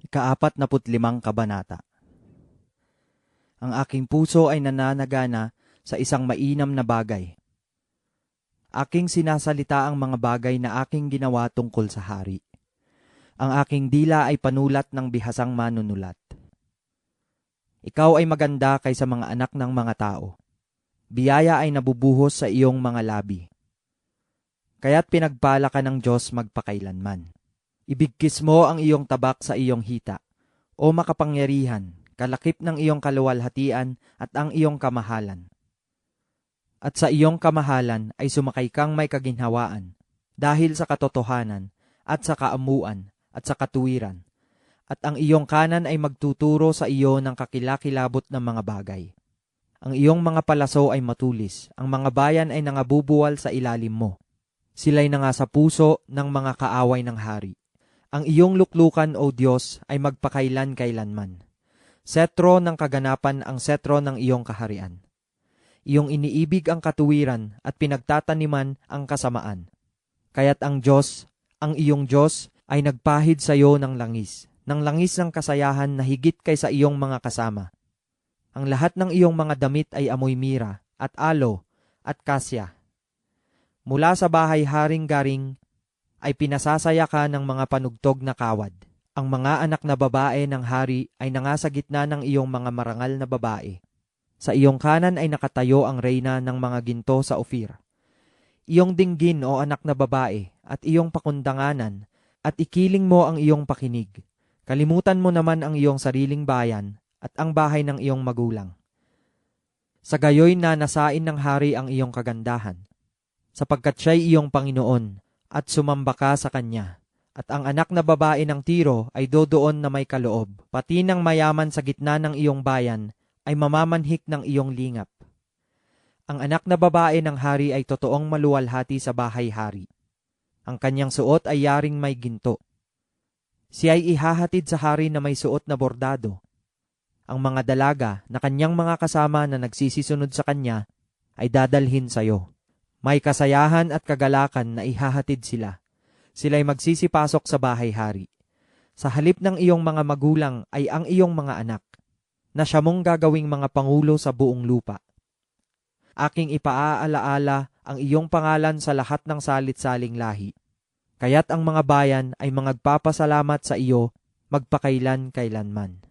Ika-45 kabanata. Ang aking puso ay nananagana sa isang mainam na bagay. Aking sinasalita ang mga bagay na aking ginawa tungkol sa hari. Ang aking dila ay panulat ng bihasang manunulat. Ikaw ay maganda kaysa mga anak ng mga tao. Biyaya ay nabubuhos sa iyong mga labi. Kaya't pinagpala ka ng Diyos magpakailanman. Ibigkis mo ang iyong tabak sa iyong hita, o makapangyarihan, kalakip ng iyong kaluwalhatian at ang iyong kamahalan. At sa iyong kamahalan ay sumakay kang may kaginhawaan, dahil sa katotohanan, at sa kaamuan, at sa katuwiran. At ang iyong kanan ay magtuturo sa iyo ng kakilakilabot ng mga bagay. Ang iyong mga palaso ay matulis, ang mga bayan ay nangabubuwal sa ilalim mo. Sila'y nangasa puso ng mga kaaway ng hari. Ang iyong luklukan, O Diyos, ay magpakailan-kailanman. Setro ng kaganapan ang setro ng iyong kaharian. Iyong iniibig ang katuwiran at pinagtataniman ang kasamaan. Kaya't ang Diyos, ang iyong Diyos, ay nagpahid sa iyo ng langis ng kasayahan na higit kaysa iyong mga kasama. Ang lahat ng iyong mga damit ay amoy mira, at alo, at kasya. Mula sa bahay-haring garing, ay pinasasaya ka ng mga panugtog na kawad. Ang mga anak na babae ng hari ay nangasa gitna ng iyong mga marangal na babae. Sa iyong kanan ay nakatayo ang reyna ng mga ginto sa Ophir. Iyong dinggin, o anak na babae, at iyong pakundanganan, at ikiling mo ang iyong pakinig. Kalimutan mo naman ang iyong sariling bayan, at ang bahay ng iyong magulang. Sa gayoy na nasain ng hari ang iyong kagandahan, sapagkat siya'y iyong Panginoon, at sumamba ka sa kanya. At ang anak na babae ng Tiro ay dodoon na may kaloob, pati ng mayaman sa gitna ng iyong bayan ay mamamanhik ng iyong lingap. Ang anak na babae ng hari ay totoong maluwalhati sa bahay-hari. Ang kanyang suot ay yaring may ginto. Siya ay ihahatid sa hari na may suot na bordado. Ang mga dalaga na kanyang mga kasama na nagsisisunod sa kanya ay dadalhin sa iyo. May kasayahan at kagalakan na ihahatid sila. Sila'y magsisipasok sa bahay-hari. Sa halip ng iyong mga magulang ay ang iyong mga anak, na siya mong gagawing mga pangulo sa buong lupa. Aking ipaaalaala ang iyong pangalan sa lahat ng salit-saling lahi. Kaya't ang mga bayan ay magpapasalamat sa iyo magpakailan-kailanman.